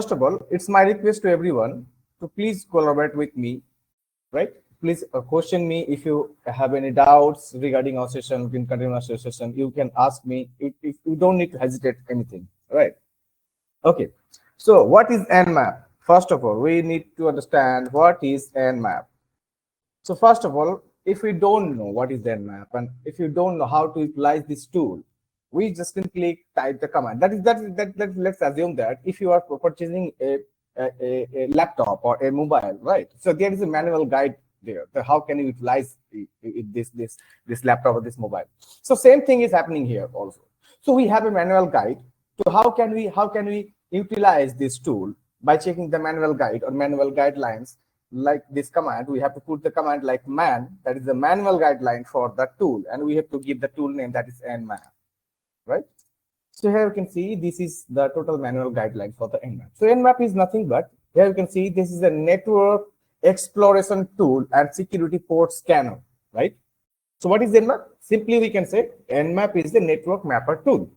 first of all, it's my request to everyone to please collaborate with me, right? Please question me if you have any doubts regarding our session. We can continue our session. You can ask me. If you don't need to hesitate anything, right? Okay. So what is Nmap? First of all, we need to understand what is Nmap. So first of all, if we don't know what is Nmap and if you don't know how to utilize this tool, we just simply type the command. Let's assume that if you are purchasing a laptop or a mobile, right? So there is a manual guide there. So how can you utilize this laptop or this mobile? So same thing is happening here also. So we have a manual guide. So how can we utilize this tool? By checking the manual guide or manual guidelines. Like this command, we have to put the command like man, that is the manual guideline for the tool, and we have to give the tool name, that is Nmap, right? So here you can see this is the total manual guideline for the Nmap. So Nmap is nothing but, here you can see this is a network exploration tool and security port scanner, right? So what is Nmap? Simply we can say Nmap is the network mapper tool.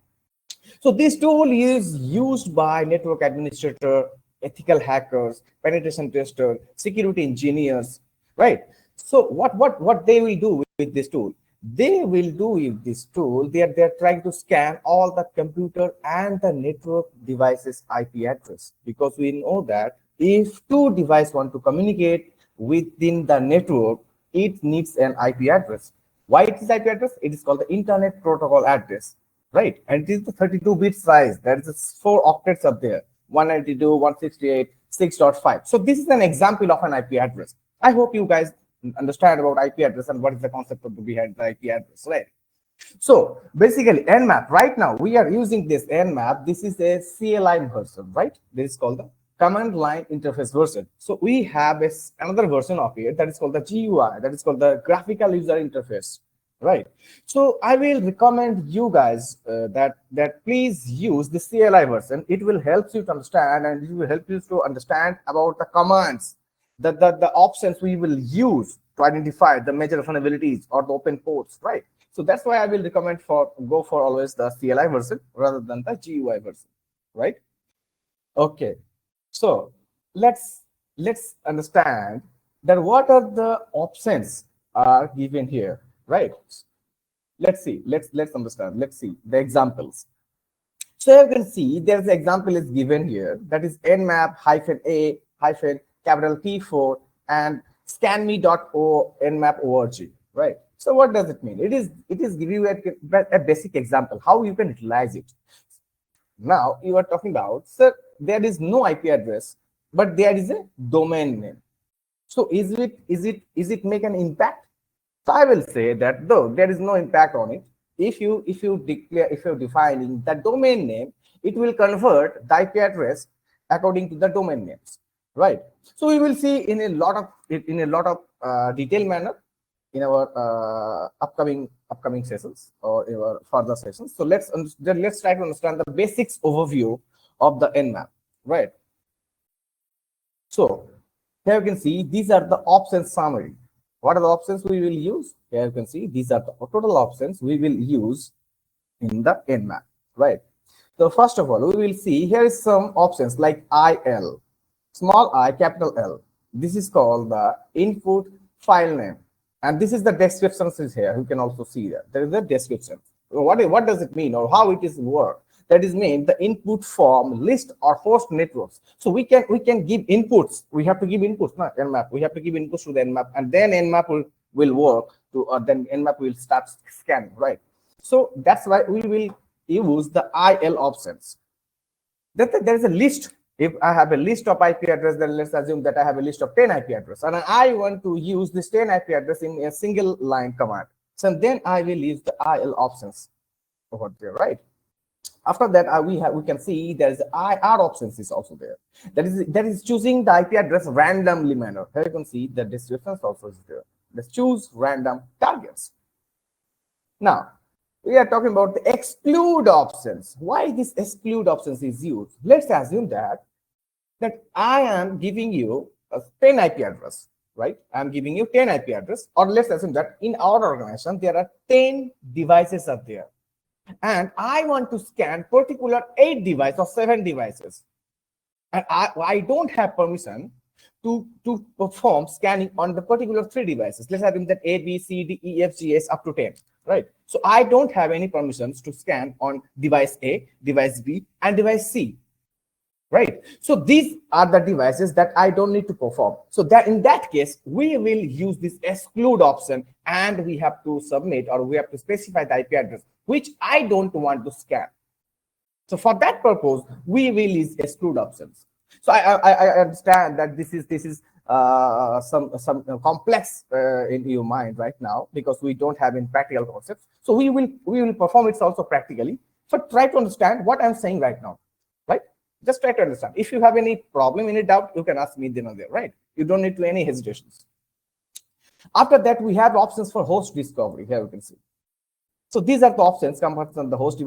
So this tool is used by network administrator, ethical hackers, penetration tester, security engineers, right? So what they will do with this tool? They will do with this tool, they're trying to scan all the computer and the network devices IP address, because we know that if two devices want to communicate within the network, it needs an IP address. Why it is IP address? It is called the Internet Protocol address, right? And it is the 32-bit size. There is 4 octets up there. 192.168.6.5. So this is an example of an IP address. I hope you guys understand about IP address and what is the concept of behind the IP address, right? So basically Nmap, right now we are using this Nmap. This is a CLI version, right? This is called the command line interface version. So we have another version of it that is called the GUI, that is called the graphical user interface, right? So I will recommend you guys that please use the CLI version. It will help you to understand, and it will help you to understand about the commands, the options we will use to identify the major vulnerabilities or the open ports, right? So that's why I will recommend go for always the CLI version rather than the GUI version, right? Okay, so let's understand that what are the options are given here, right? Let's see, let's understand, let's see the examples. So you can see there's an example is given here, that is nmap -a capital T4 and scanme.o nmap.org, right? So what does it mean? It is giving you a basic example how you can utilize it. Now you are talking about, sir, there is no IP address, but there is a domain name. So is it make an impact? So I will say that though there is no impact on it, if you're defining the domain name, it will convert the IP address according to the domain names, right? So we will see in a lot of detailed manner in our upcoming sessions or in our further sessions. So let's try to understand the basics overview of the Nmap, right? So here you can see these are the options summary. What are the options we will use? Here you can see these are the total options we will use in the Nmap, right? So first of all, we will see here is some options like IL, small I, capital L. This is called the input file name, and this is the description is here. You can also see that there is a description. What does it mean or how it is work? That is mean the input form, list or host networks. So we can give inputs. We have to give inputs, not Nmap. We have to give inputs to the Nmap, and then Nmap will work to, then Nmap will start scanning, right? So that's why we will use the IL options. There is a list. If I have a list of IP address, then let's assume that I have a list of 10 IP address, and I want to use this 10 IP address in a single line command. So then I will use the IL options over there, right? After that, we can see there's IR options is also there. That is choosing the IP address randomly manner. Here you can see the descriptions also is there. Let's choose random targets. Now we are talking about the exclude options. Why this exclude options is used? Let's assume that I am giving you a 10 IP address, right? I'm giving you 10 IP address, or let's assume that in our organization there are 10 devices up there, and I want to scan particular 8 devices or 7 devices. and I don't have permission to perform scanning on the particular three devices. Let's assume that A, B, C, D, E, F, G, S up to 10, right? So I don't have any permissions to scan on device A, device B, and device C, right? So these are the devices that I don't need to perform. So that in that case, we will use this exclude option, and we have to submit, or we have to specify the IP address which I don't want to scan. So for that purpose, we will use exclude options. So I understand that this is some complex in your mind right now, because we don't have in practical concepts. So we will perform it also practically. But try to understand what I'm saying right now, right? Just try to understand. If you have any problem, any doubt, you can ask me then or there, right? You don't need to any hesitations. After that, we have options for host discovery. Here you can see. So these are the options coming from the host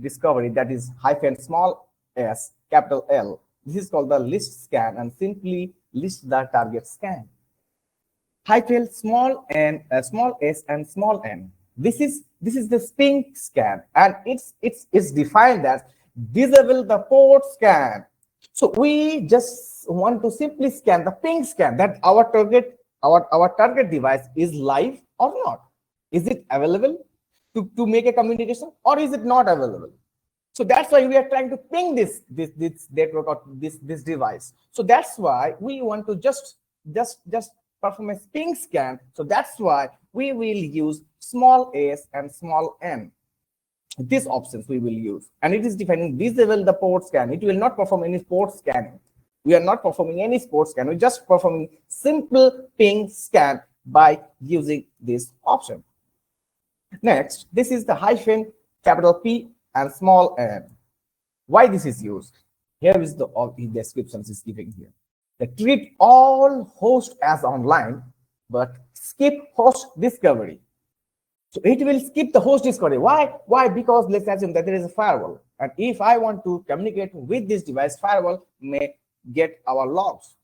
discovery, that is small s, capital L. This is called the list scan, and simply list the target scan. Small n, small s, and small n. This is the ping scan, and it's defined as disable the port scan. So we just want to simply scan the ping scan, that our target device is live or not. Is it available to make a communication, or is it not available? So that's why we are trying to ping this network or this device. So that's why we want to just perform a ping scan. So that's why we will use small s and small n. These options we will use, and it is defining disable the port scan. It will not perform any port scanning. We are not performing any port scan. We're just performing simple ping scan by using this option. Next, this is the hyphen, capital P, and small n. Why this is used? Here is the descriptions is giving here. They treat all hosts as online, but skip host discovery. So it will skip the host discovery. Why? Why? Because let's assume that there is a firewall, and if I want to communicate with this device, firewall may get our logs,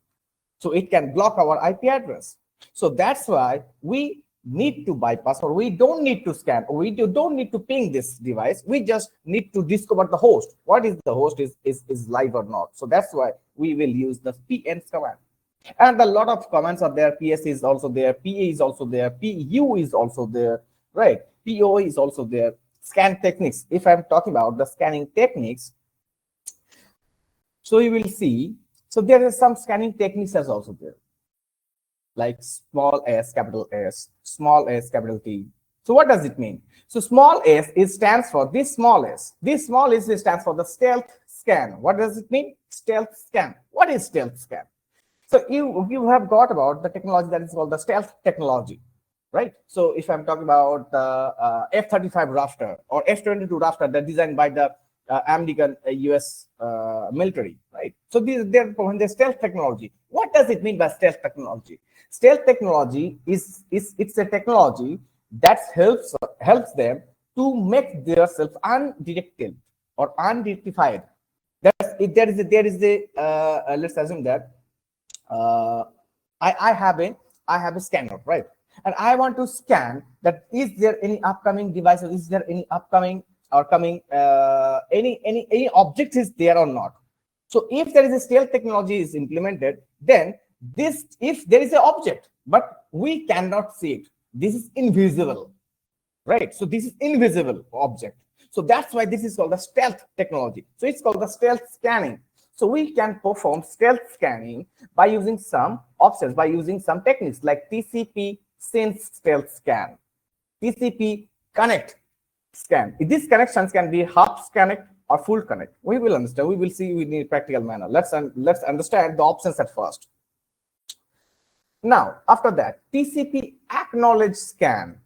so it can block our IP address. So that's why we need to bypass, or we don't need to scan, or we don't need to ping this device. We just need to discover the host. What is the host is live or not. So that's why we will use the pn command. And a lot of commands are there. PS is also there, PA is also there, PU is also there, right? PO is also there. Scan techniques. If I'm talking about the scanning techniques, so you will see, so there is some scanning techniques as also there, like small s, capital S, small s, capital T. So what does it mean? So small s stands for this small s. This small s stands for the stealth scan. What does it mean? Stealth scan. What is stealth scan? So you have got about the technology that is called the stealth technology, right? So if I'm talking about the F-35 Raptor or F-22 Raptor, that designed by the American US military, right? So they're the stealth technology. What does it mean by stealth technology? Stealth technology is a technology that helps them to make themselves undetected or unidentified. There is a let's assume that I have a scanner, right? And I want to scan that is there any upcoming devices, is there any upcoming or coming any object is there or not. So if there is a stealth technology is implemented, then if there is an object but we cannot see it, this is invisible, right? So this is invisible object. So that's why this is called the stealth technology. So it's called the stealth scanning. So we can perform stealth scanning by using some options, by using some techniques like TCP sense stealth scan, TCP connect scan. These connections can be half connect or full connect. We will understand. We will see in a practical manner. Let's understand the options at first. Now, after that, TCP acknowledge scan,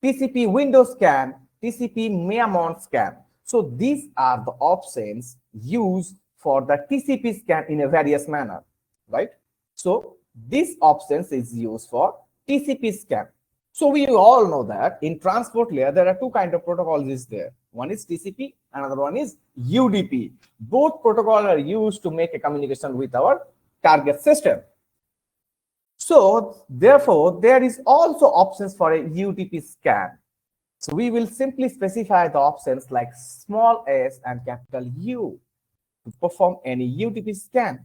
TCP window scan, TCP Mammon scan. So these are the options used for the TCP scan in a various manner, right? So this options is used for TCP scan. So we all know that in transport layer, there are two kinds of protocols is there. One is TCP, another one is UDP. Both protocols are used to make a communication with our target system. So therefore, there is also options for a UDP scan. So we will simply specify the options like small s and capital U to perform any UDP scan.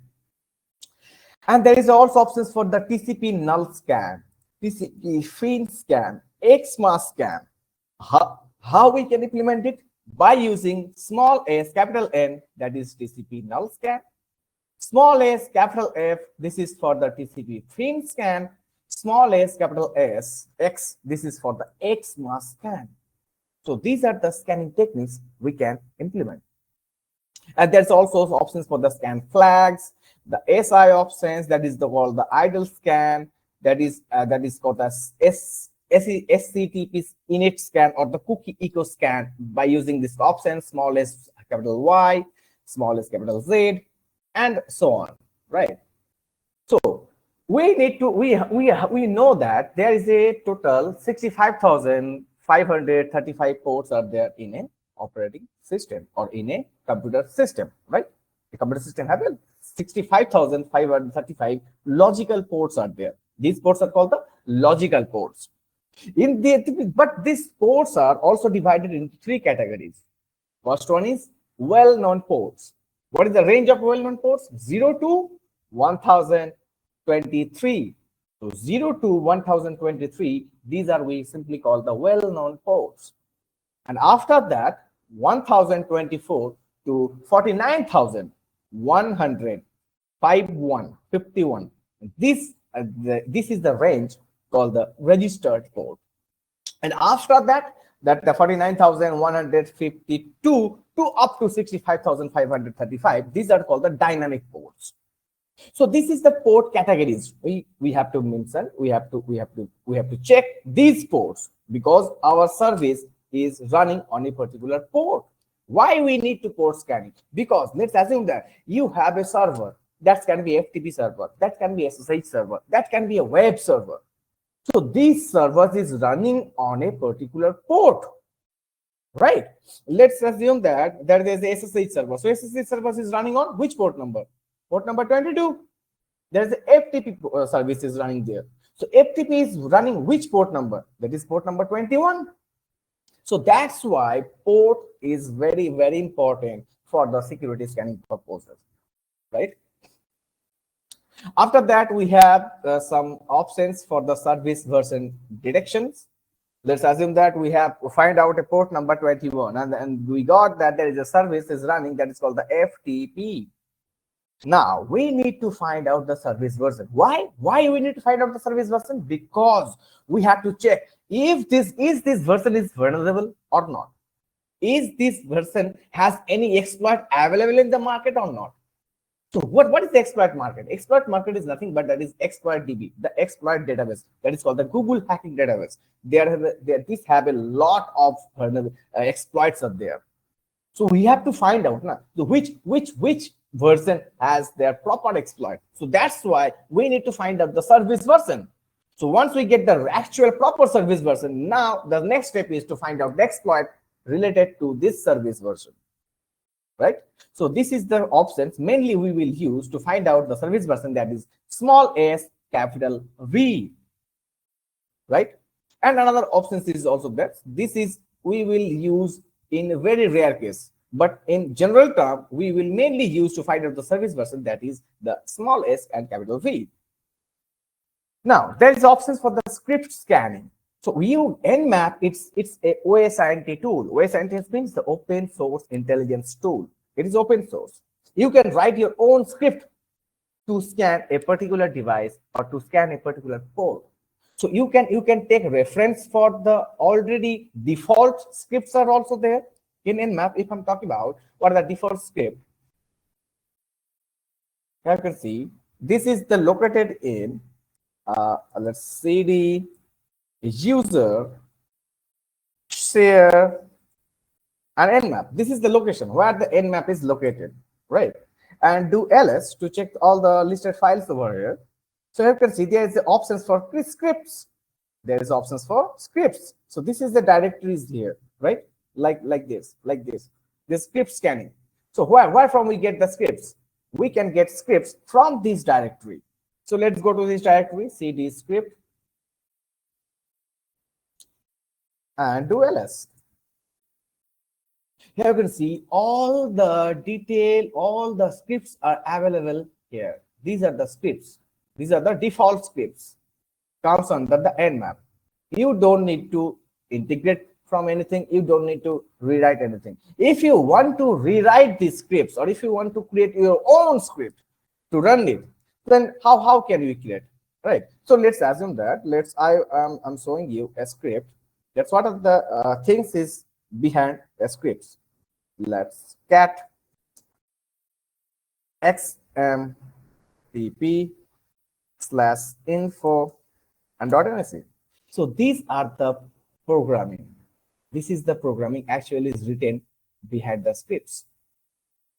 And there is also options for the TCP null scan, TCP field scan, XMA scan. How we can implement it? By using small s, capital N, that is TCP null scan. Small s, capital F, this is for the TCP field scan. Small s, capital S, X, this is for the XMA scan. So these are the scanning techniques we can implement. And there's also options for the scan flags, the SI options, that is the called the idle scan, that is called as SCTP init scan or the cookie echo scan by using this option, small s capital Y, small s capital Z, and so on, right? So we need to we know that there is a total 65,535 ports are there in an operating system or in a computer system, right? The computer system has 65,535 logical ports are there. These ports are called the logical ports. But these ports are also divided into three categories. First one is well-known ports. What is the range of well-known ports? 0 to 1023. So 0 to 1023, these are we simply call the well-known ports. And after that, 1024 to 49,151. This is the range called the registered port. And after that, the 49,152 to up to 65,535, these are called the dynamic ports. So this is the port categories we have to mention. We have to check these ports because our service is running on a particular port. Why we need to port scan it? Because let's assume that you have a server that can be FTP server, that can be SSH server, that can be a web server. So this server is running on a particular port, right? Let's assume that there is a SSH server. So SSH server is running on which port number? Port number 22. There's a FTP service is running there. So FTP is running which port number? That is port number 21. So that's why port is very, very important for the security scanning purposes, right? After that, we have some options for the service version detections. Let's assume that we have to find out a port number 21 and we got that there is a service is running that is called the FTP. Now we need to find out the service version. Why we need to find out the service version? Because we have to check if this version is vulnerable or not. Is this version has any exploit available in the market or not? So what is the exploit market? Exploit market is nothing but that is exploit DB, the exploit database that is called the Google hacking database. These have a lot of exploits are there. So we have to find out now which version has their proper exploit. So that's why we need to find out the service version. So once we get the actual proper service version, now the next step is to find out the exploit related to this service version, right? So this is the options mainly we will use to find out the service version, that is small s capital V, right? And another options is also that this is we will use in a very rare case, but in general term we will mainly use to find out the service version, that is the small s and capital V. Now there is options for the script scanning. So we use Nmap. It's a OSINT tool. OSINT means the open source intelligence tool. It is open source. You can write your own script to scan a particular device or to scan a particular port. So you can take reference for the already default scripts are also there in Nmap. If I'm talking about what are the default script, you can see this is the located in let's cd user share and Nmap. This is the location where the Nmap is located, right? And do ls to check all the listed files over here. So you can see there is the options for scripts. There is options for scripts. So this is the directories here, right? Like this, the script scanning. So where from we get the scripts? We can get scripts from this directory. So let's go to this directory, cd script, and do ls. Here you can see all the detail, all the scripts are available here. These are the scripts. These are the default scripts. Comes under the Nmap. You don't need to integrate from anything. You don't need to rewrite anything. If you want to rewrite these scripts, or if you want to create your own script to run it, then how can we create, right? So let's assume that I'm showing you a script. That's what are the things is behind a script. Let's cat xmpp/info and .nsc. So these are the programming. This is the programming actually is written behind the scripts,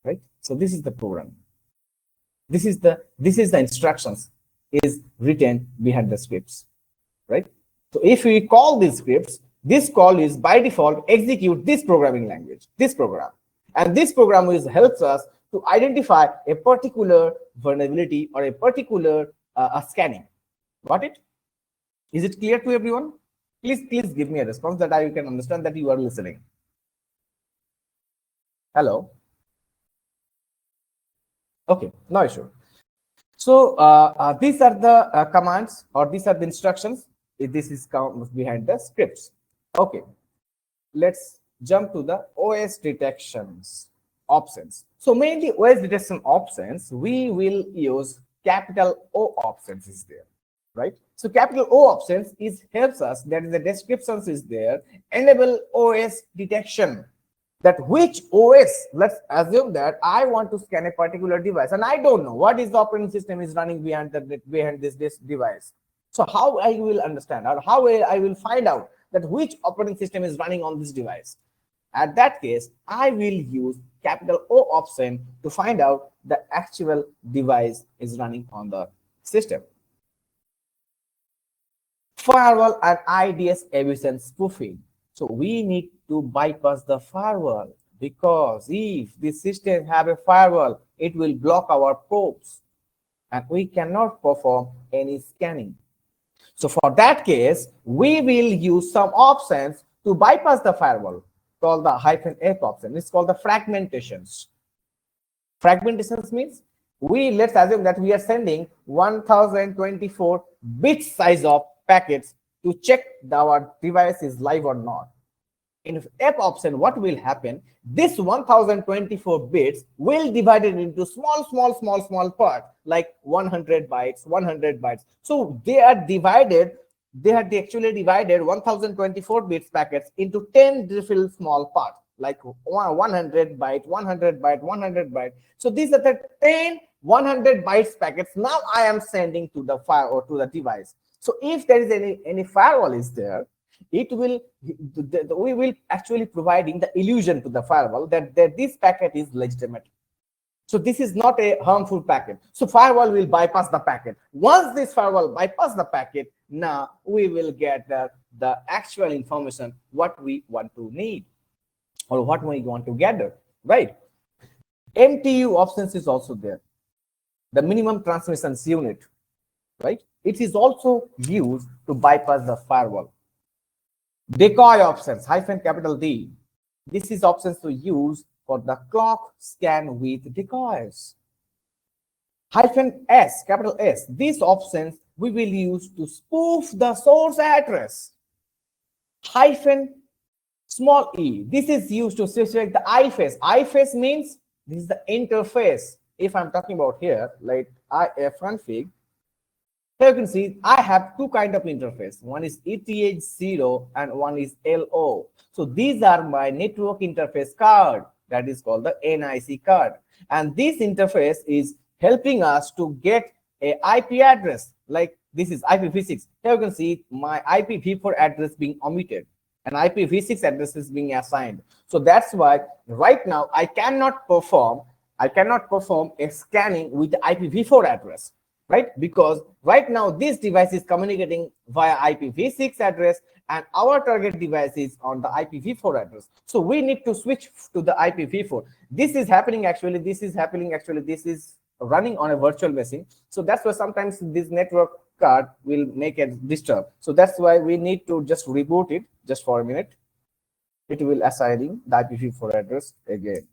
right? So this is the program. This is the instructions is written behind the scripts, right? So if we call these scripts, this call is by default execute this programming language, this program, and this program helps us to identify a particular vulnerability or a particular scanning. Got it? Is it clear to everyone? Please give me a response that I can understand that you are listening. Hello. Okay, no issue. So these are the commands, or these are the instructions. This is comes behind the scripts. Okay, let's jump to the OS detections options. So mainly OS detection options, we will use capital O options is there, right? So capital O options helps us, that is the descriptions is there, enable OS detection. That which OS, let's assume that I want to scan a particular device and I don't know what is the operating system is running behind this device. So how I will understand, or how I will find out that which operating system is running on this device? At that case, I will use capital O option to find out the actual device is running on the system. Firewall and IDS evasion spoofing. So we need to bypass the firewall, because if the system have a firewall, it will block our probes and we cannot perform any scanning. So for that case, we will use some options to bypass the firewall, called the -F option. It's called the fragmentations. Fragmentations means let's assume that we are sending 1024 bit size of packets to check our device is live or not. In F option, what will happen? This 1024 bits will divide it into small part, like 100 bytes, 100 bytes. So they are divided. They actually divided 1024 bits packets into 10 different small parts, like 100 byte, 100 byte, 100 byte. So these are the 10 100 bytes packets. Now I am sending to the file or to the device. So if there is any firewall is there, we will actually providing the illusion to the firewall that this packet is legitimate. So this is not a harmful packet. So firewall will bypass the packet. Once this firewall bypass the packet, now we will get the actual information what we want to need or what we want to gather, right? MTU options is also there. The minimum transmissions unit, right? It is also used to bypass the firewall. Decoy options, -D. This is options to use for the clock scan with decoys. -S, capital S. These options we will use to spoof the source address. -e. This is used to specify the IFACE. IFACE means this is the interface. If I'm talking about here, like config, here you can see I have two kind of interface. One is ETH0 and one is LO. So these are my network interface card. That is called the NIC card. And this interface is helping us to get a IP address. Like this is IPv6. Here you can see my IPv4 address being omitted and IPv6 address is being assigned. So that's why right now I cannot perform a scanning with the IPv4 address. Right? Because right now this device is communicating via IPv6 address and our target device is on the IPv4 address. So we need to switch to the IPv4. This is running on a virtual machine. So that's why sometimes this network card will make it disturb. So that's why we need to just reboot it just for a minute. It will assigning the IPv4 address again.